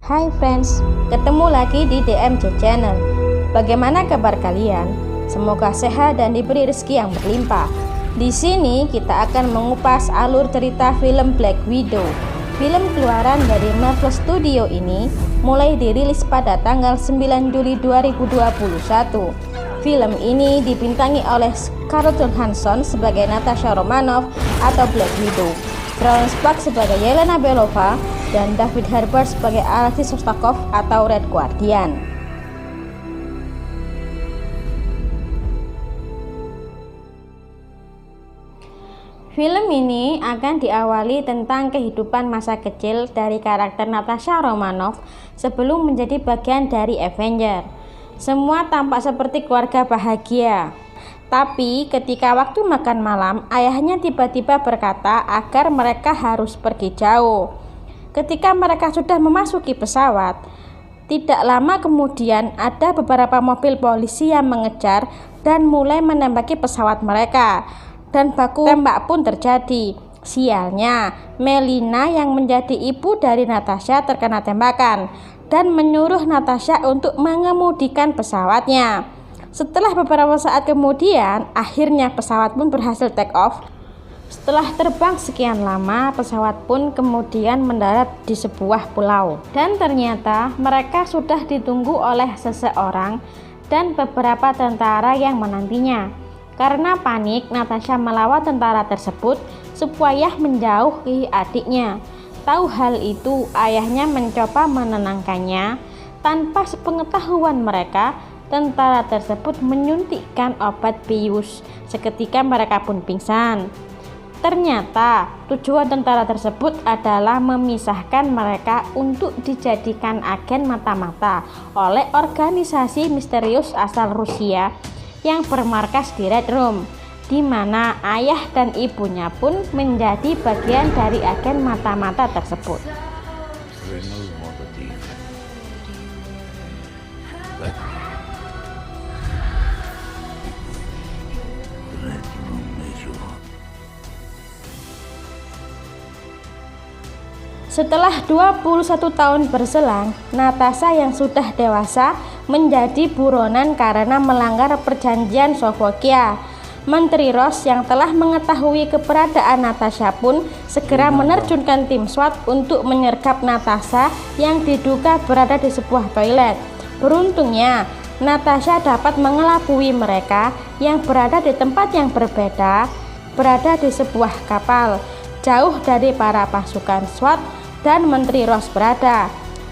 Hai friends, ketemu lagi di DMC Channel. Bagaimana kabar kalian? Semoga sehat dan diberi rezeki yang berlimpah. Di sini kita akan mengupas alur cerita film Black Widow. Film keluaran dari Marvel Studio ini mulai dirilis pada tanggal 9 Juli 2021. Film ini dibintangi oleh Scarlett Johansson sebagai Natasha Romanoff atau Black Widow, Florence Pugh sebagai Yelena Belova, dan David Harbour sebagai Alexei Shostakov atau Red Guardian. Film ini akan diawali tentang kehidupan masa kecil dari karakter Natasha Romanoff sebelum menjadi bagian dari Avenger. Semua tampak seperti keluarga bahagia. Tapi ketika waktu makan malam, ayahnya tiba-tiba berkata agar mereka harus pergi jauh. Ketika mereka sudah memasuki pesawat, tidak lama kemudian ada beberapa mobil polisi yang mengejar dan mulai menembaki pesawat mereka. Dan baku tembak pun terjadi. Sialnya, Melina yang menjadi ibu dari Natasha terkena tembakan dan menyuruh Natasha untuk mengemudikan pesawatnya. Setelah beberapa saat kemudian, akhirnya pesawat pun berhasil take off. Setelah terbang sekian lama, pesawat pun kemudian mendarat di sebuah pulau. Dan ternyata mereka sudah ditunggu oleh seseorang dan beberapa tentara yang menantinya. Karena panik, Natasha melawan tentara tersebut supaya menjauhi adiknya. Tahu hal itu, ayahnya mencoba menenangkannya. Tanpa sepengetahuan mereka, tentara tersebut menyuntikkan obat bius. Seketika mereka pun pingsan. Ternyata tujuan tentara tersebut adalah memisahkan mereka untuk dijadikan agen mata-mata oleh organisasi misterius asal Rusia yang bermarkas di Red Room, di mana ayah dan ibunya pun menjadi bagian dari agen mata-mata tersebut. Setelah 21 tahun berselang, Natasha yang sudah dewasa menjadi buronan karena melanggar perjanjian Sokovia. Menteri Ross yang telah mengetahui keberadaan Natasha pun segera menerjunkan tim SWAT untuk menyergap Natasha yang diduga berada di sebuah toilet. Beruntungnya, Natasha dapat mengelabui mereka yang berada di tempat yang berbeda, berada di sebuah kapal, jauh dari para pasukan SWAT dan Menteri Ross berada.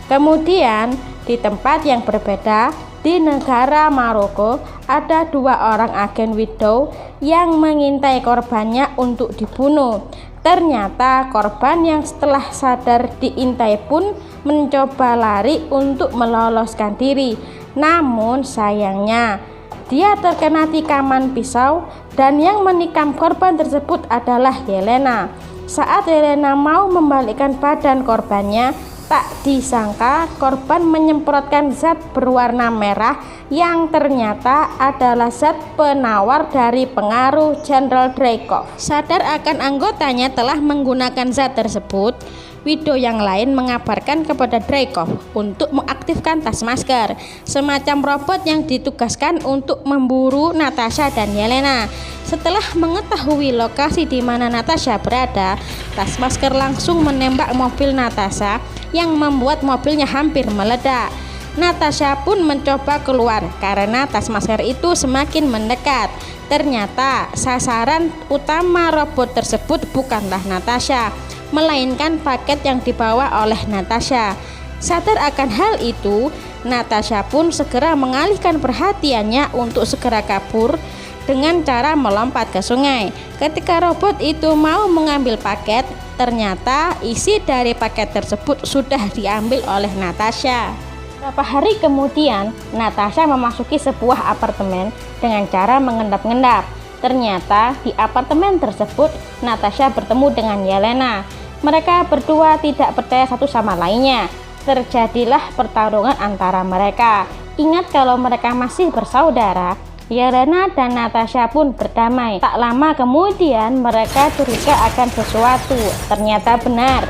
Kemudian di tempat yang berbeda di negara Maroko ada dua orang agen Widow yang mengintai korbannya untuk dibunuh. Ternyata korban yang setelah sadar diintai pun mencoba lari untuk meloloskan diri. Namun sayangnya dia terkena tikaman pisau dan yang menikam korban tersebut adalah Yelena. Saat Yelena mau membalikkan badan korbannya, tak disangka korban menyemprotkan zat berwarna merah yang ternyata adalah zat penawar dari pengaruh Jenderal Dreykov. Sadar akan anggotanya telah menggunakan zat tersebut, Widow yang lain mengabarkan kepada Dreykov untuk mengaktifkan tas masker, semacam robot yang ditugaskan untuk memburu Natasha dan Yelena. Setelah mengetahui lokasi di mana Natasha berada, tas masker langsung menembak mobil Natasha yang membuat mobilnya hampir meledak. Natasha pun mencoba keluar karena tas masker itu semakin mendekat. Ternyata sasaran utama robot tersebut bukanlah Natasha, melainkan paket yang dibawa oleh Natasha. Sadar akan hal itu, Natasha pun segera mengalihkan perhatiannya untuk segera kabur dengan cara melompat ke sungai. Ketika robot itu mau mengambil paket, ternyata isi dari paket tersebut sudah diambil oleh Natasha. Beberapa hari kemudian, Natasha memasuki sebuah apartemen dengan cara mengendap-endap. Ternyata di apartemen tersebut, Natasha bertemu dengan Yelena. Mereka berdua tidak percaya satu sama lainnya. Terjadilah pertarungan antara mereka. Ingat kalau mereka masih bersaudara. Yelena dan Natasha pun berdamai. Tak lama kemudian mereka curiga akan sesuatu. Ternyata benar.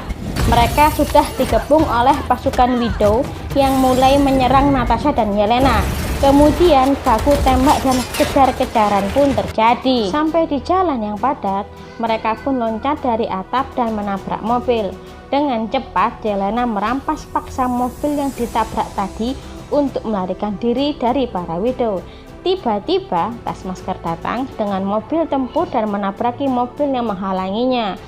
Mereka sudah dikepung oleh pasukan Widow yang mulai menyerang Natasha dan Yelena. Kemudian baku tembak dan kejar-kejaran pun terjadi. Sampai di jalan yang padat, mereka pun loncat dari atap dan menabrak mobil. Dengan cepat, Yelena merampas paksa mobil yang ditabrak tadi untuk melarikan diri dari para Widow. Tiba-tiba, Taskmaster datang dengan mobil tempur dan menabraki mobil yang menghalanginya.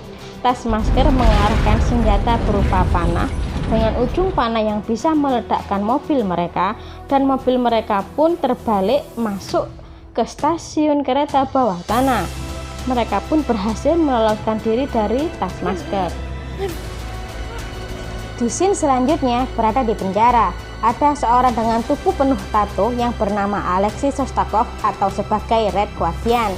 Taskmaster mengarahkan senjata berupa panah dengan ujung panah yang bisa meledakkan mobil mereka, dan mobil mereka pun terbalik masuk ke stasiun kereta bawah tanah. Mereka pun berhasil meloloskan diri dari Taskmaster. Di scene selanjutnya berada di penjara. Ada seorang dengan tubuh penuh tato yang bernama Alexei Shostakov atau sebagai Red Guardian.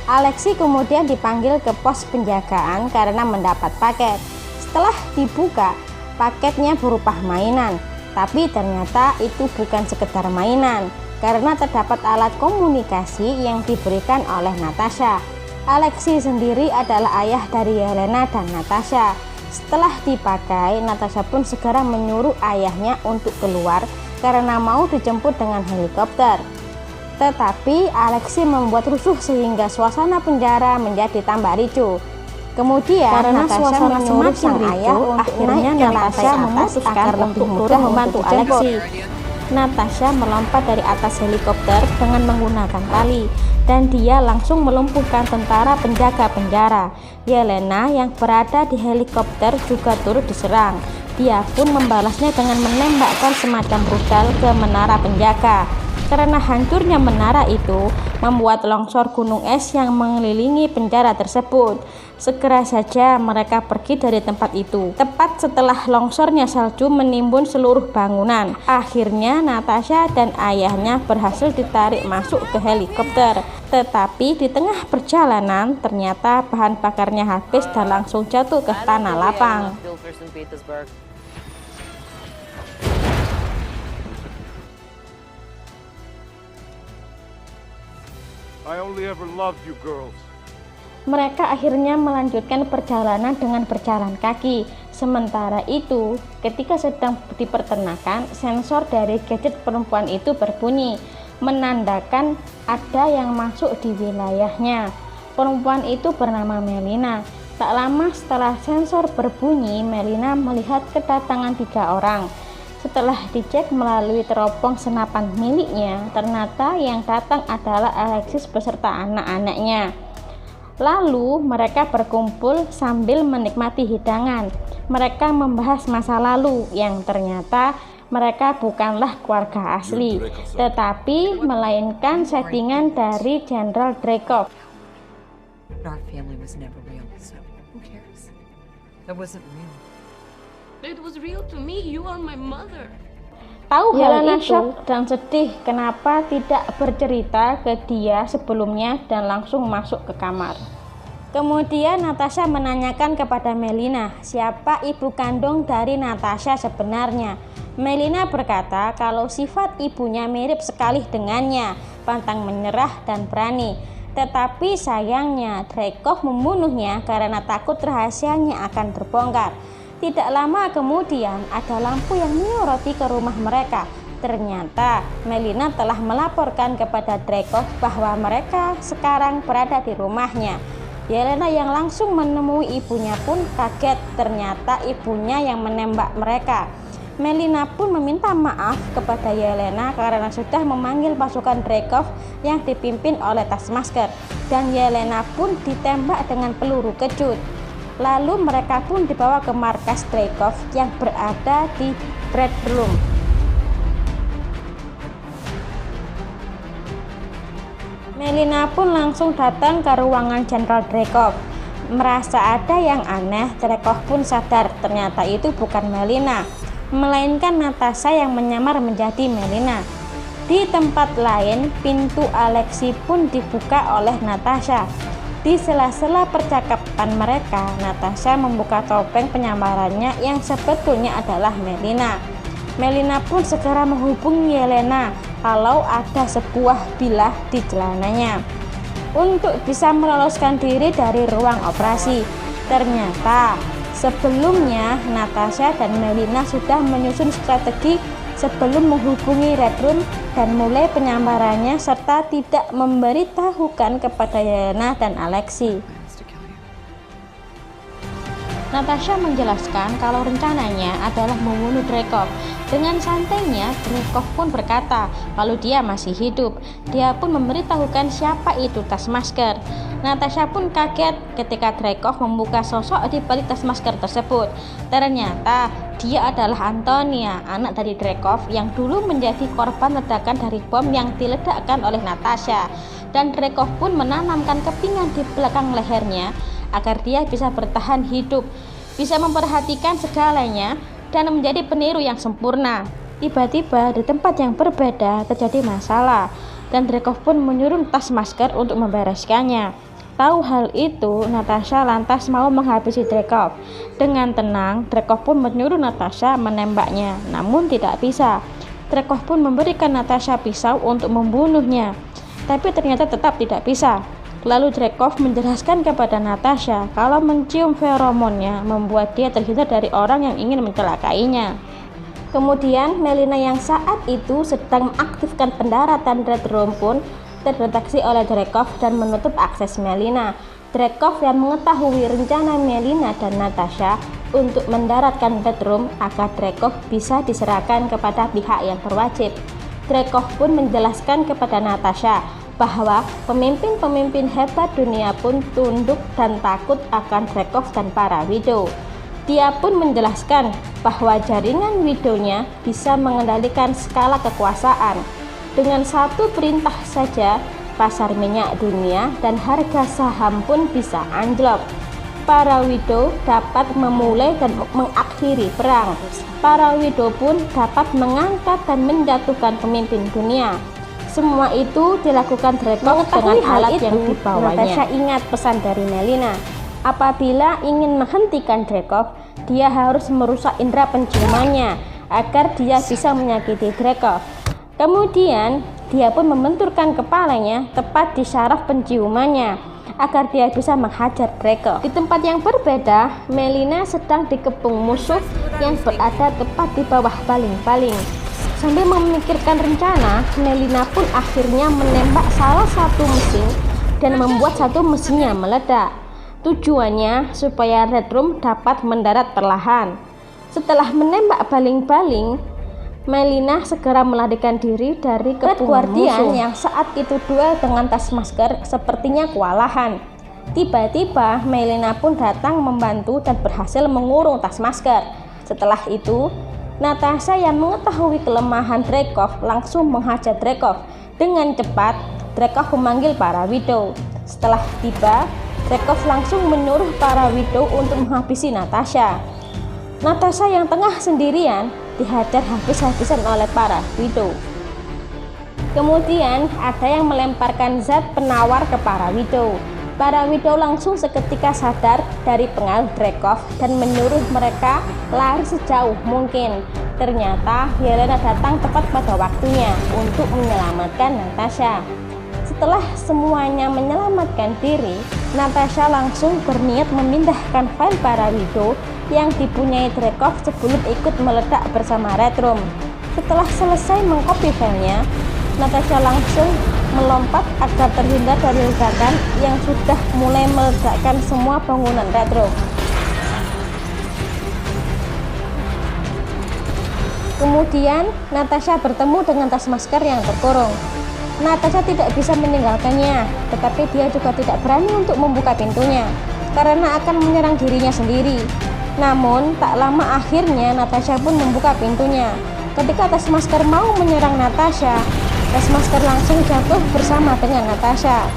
Alexei kemudian dipanggil ke pos penjagaan karena mendapat paket. Setelah dibuka, paketnya berupa mainan, tapi ternyata itu bukan sekedar mainan karena terdapat alat komunikasi yang diberikan oleh Natasha. Alexei sendiri adalah ayah dari Yelena dan Natasha. Setelah dipakai, Natasha pun segera menyuruh ayahnya untuk keluar karena mau dijemput dengan helikopter. Tetapi Alexei membuat rusuh sehingga suasana penjara menjadi tambah ricuh. Kemudian karena Natasha menyuruh sang ayah untuk naik ke lantai atas agar lebih mudah membantu Alexei. Natasha melompat dari atas helikopter dengan menggunakan tali, dan dia langsung melumpuhkan tentara penjaga penjara. Yelena yang berada di helikopter juga turut diserang. Dia pun membalasnya dengan menembakkan semacam rudal ke menara penjaga. Karena hancurnya menara itu membuat longsor gunung es yang mengelilingi penjara tersebut. Segera saja mereka pergi dari tempat itu. Tepat setelah longsornya salju menimbun seluruh bangunan. Akhirnya Natasha dan ayahnya berhasil ditarik masuk ke helikopter. Tetapi di tengah perjalanan ternyata bahan bakarnya habis dan langsung jatuh ke tanah lapang. I only ever loved you girls. Mereka akhirnya melanjutkan perjalanan dengan berjalan kaki. Sementara itu, ketika sedang di peternakan, sensor dari gadget perempuan itu berbunyi, menandakan ada yang masuk di wilayahnya. Perempuan itu bernama Melina. Tak lama setelah sensor berbunyi, Melina melihat kedatangan 3 orang. Setelah dicek melalui teropong senapan miliknya, ternyata yang datang adalah Alexis beserta anak-anaknya. Lalu mereka berkumpul sambil menikmati hidangan. Mereka membahas masa lalu yang ternyata mereka bukanlah keluarga asli, tetapi melainkan settingan dari Jenderal Dreykov. Our family was never real, so who cares? That wasn't real. It was real to me. You are my mother. Tahu hal itu shock dan sedih kenapa tidak bercerita ke dia sebelumnya dan langsung masuk ke kamar. Kemudian Natasha menanyakan kepada Melina siapa ibu kandung dari Natasha sebenarnya. Melina berkata kalau sifat ibunya mirip sekali dengannya, pantang menyerah dan berani. Tetapi sayangnya Dreykov membunuhnya karena takut rahasianya akan terbongkar. Tidak lama kemudian ada lampu yang menyoroti ke rumah mereka. Ternyata Melina telah melaporkan kepada Dreykov bahwa mereka sekarang berada di rumahnya. Yelena yang langsung menemui ibunya pun kaget, ternyata ibunya yang menembak mereka. Melina pun meminta maaf kepada Yelena karena sudah memanggil pasukan Dreykov yang dipimpin oleh Taskmaster, dan Yelena pun ditembak dengan peluru kejut. Lalu mereka pun dibawa ke markas Dreykov yang berada di Breadroom. Melina pun langsung datang ke ruangan Jenderal Dreykov. Merasa ada yang aneh, Dreykov pun sadar ternyata itu bukan Melina, melainkan Natasha yang menyamar menjadi Melina. Di tempat lain, pintu Alexei pun dibuka oleh Natasha. Di sela-sela percakapan mereka, Natasha membuka topeng penyamarannya yang sebetulnya adalah Melina. Melina pun segera menghubungi Yelena kalau ada sebuah bilah di celananya untuk bisa meloloskan diri dari ruang operasi. Ternyata Sebelumnya, Natasha dan Melina sudah menyusun strategi sebelum menghubungi Red Room dan mulai penyamarannya serta tidak memberitahukan kepada Yelena dan Alexei. Natasha menjelaskan kalau rencananya adalah membunuh Dreykov. Dengan santainya, Dreykov pun berkata kalau dia masih hidup. Dia pun memberitahukan siapa itu Taskmaster. Natasha pun kaget ketika Dreykov membuka sosok di balik Taskmaster tersebut. Ternyata dia adalah Antonia, anak dari Dreykov yang dulu menjadi korban ledakan dari bom yang diledakkan oleh Natasha. Dan Dreykov pun menanamkan kepingan di belakang lehernya agar dia bisa bertahan hidup, bisa memperhatikan segalanya, dan menjadi peniru yang sempurna. Tiba-tiba di tempat yang berbeda terjadi masalah, dan Dreykov pun menyuruh Taskmaster untuk membereskannya. Tahu hal itu, Natasha lantas mau menghabisi Dreykov. Dengan tenang, Dreykov pun menyuruh Natasha menembaknya, namun tidak bisa. Dreykov pun memberikan Natasha pisau untuk membunuhnya, tapi ternyata tetap tidak bisa. Lalu Dreykov menjelaskan kepada Natasha kalau mencium feromonnya membuat dia terhindar dari orang yang ingin mencelakainya. Kemudian Melina yang saat itu sedang mengaktifkan pendaratan Red Room pun terdeteksi oleh Dreykov dan menutup akses Melina. Dreykov yang mengetahui rencana Melina dan Natasha untuk mendaratkan Red Room agar Dreykov bisa diserahkan kepada pihak yang berwajib. Dreykov pun menjelaskan kepada Natasha bahwa pemimpin-pemimpin hebat dunia pun tunduk dan takut akan Dreykov dan para Widow. Dia pun menjelaskan bahwa jaringan Widow-nya bisa mengendalikan skala kekuasaan. Dengan satu perintah saja, pasar minyak dunia dan harga saham pun bisa anjlok. Para Widow dapat memulai dan mengakhiri perang. Para Widow pun dapat mengangkat dan menjatuhkan pemimpin dunia. Semua itu dilakukan Dreykov dengan alat yang dibawanya. Natasha ingat pesan dari Melina. Apabila ingin menghentikan Dreykov, dia harus merusak indera penciumannya agar dia bisa menyakiti Dreykov. Kemudian, dia pun membenturkan kepalanya tepat di syaraf penciumannya agar dia bisa menghajar Dreykov. Di tempat yang berbeda, Melina sedang dikepung musuh yang berada tepat di bawah baling-baling. Sambil memikirkan rencana, Melina pun akhirnya menembak salah satu mesin dan membuat satu mesinnya meledak. Tujuannya supaya Red Room dapat mendarat perlahan. Setelah menembak baling-baling, Melina segera melarikan diri dari kepung Guardian musuh yang saat itu duel dengan Taskmaster sepertinya kewalahan. Tiba-tiba Melina pun datang membantu dan berhasil mengurung Taskmaster. Setelah itu, Natasha yang mengetahui kelemahan Dreykov langsung menghajar Dreykov. Dengan cepat, Dreykov memanggil para Widow. Setelah tiba, Dreykov langsung menyuruh para Widow untuk menghabisi Natasha. Natasha yang tengah sendirian dihajar habis-habisan oleh para Widow. Kemudian ada yang melemparkan zat penawar ke para Widow. Para Widow langsung seketika sadar dari pengaruh Dreykov dan menyuruh mereka lari sejauh mungkin. Ternyata Yelena datang tepat pada waktunya untuk menyelamatkan Natasha. Setelah semuanya menyelamatkan diri, Natasha langsung berniat memindahkan file para Widow yang dipunyai Dreykov sebelum ikut meledak bersama Red Room. Setelah selesai mengcopy filenya, Natasha langsung melompat agar terhindar dari ledakan yang sudah mulai meledakkan semua bangunan Red Room. Kemudian Natasha bertemu dengan Taskmaster yang terkurung. Natasha tidak bisa meninggalkannya, tetapi dia juga tidak berani untuk membuka pintunya karena akan menyerang dirinya sendiri. Namun tak lama akhirnya Natasha pun membuka pintunya. Ketika Taskmaster mau menyerang Natasha, Taskmaster langsung jatuh bersama dengan Natasha.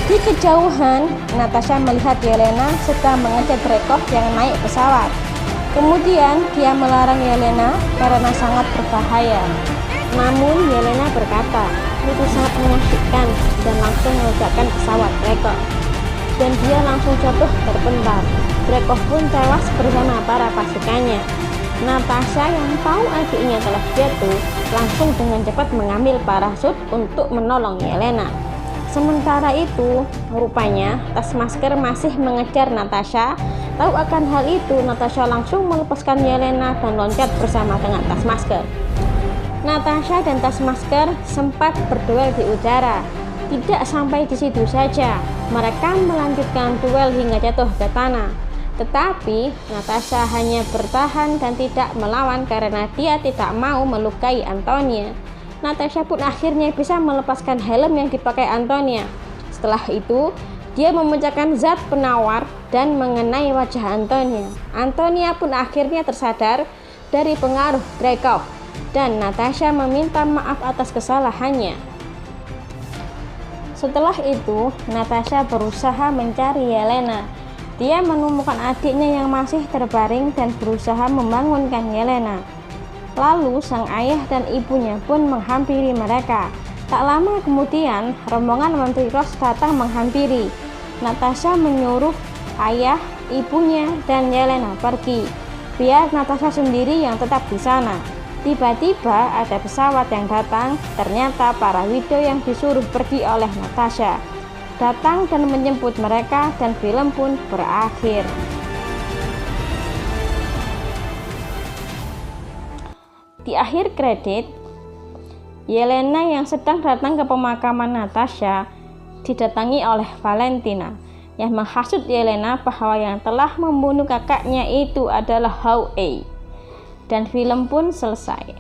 Di kejauhan, Natasha melihat Yelena sedang mengejar Dreykov yang naik pesawat. Kemudian dia melarang Yelena karena sangat berbahaya. Namun Yelena berkata, itu sangat mengasyikkan dan langsung meledakkan pesawat Dreykov. Dan dia langsung jatuh terpental. Dreykov pun tewas bersama para pasukannya. Natasha yang tahu adiknya telah jatuh langsung dengan cepat mengambil parasut untuk menolong Yelena. Sementara itu, rupanya Taskmaster masih mengejar Natasha. Tahu akan hal itu, Natasha langsung melepaskan Yelena dan loncat bersama dengan Taskmaster. Natasha dan Taskmaster sempat berduel di udara. Tidak sampai di situ saja, mereka melanjutkan duel hingga jatuh ke tanah. Tetapi Natasha hanya bertahan dan tidak melawan karena dia tidak mau melukai Antonia. Natasha pun akhirnya bisa melepaskan helm yang dipakai Antonia. Setelah itu, dia memecahkan zat penawar dan mengenai wajah Antonia. Antonia pun akhirnya tersadar dari pengaruh Dreykov, dan Natasha meminta maaf atas kesalahannya. Setelah itu, Natasha berusaha mencari Yelena. Dia menemukan adiknya yang masih terbaring dan berusaha membangunkan Yelena. Lalu sang ayah dan ibunya pun menghampiri mereka. Tak lama kemudian, rombongan Menteri Ross datang menghampiri. Natasha menyuruh ayah, ibunya, dan Yelena pergi. Biar Natasha sendiri yang tetap di sana. Tiba-tiba ada pesawat yang datang. Ternyata para widow yang disuruh pergi oleh Natasha datang dan menjemput mereka, dan film pun berakhir. Di akhir kredit, Yelena yang sedang datang ke pemakaman Natasha didatangi oleh Valentina yang menghasut Yelena bahwa yang telah membunuh kakaknya itu adalah Howe. Dan film pun selesai.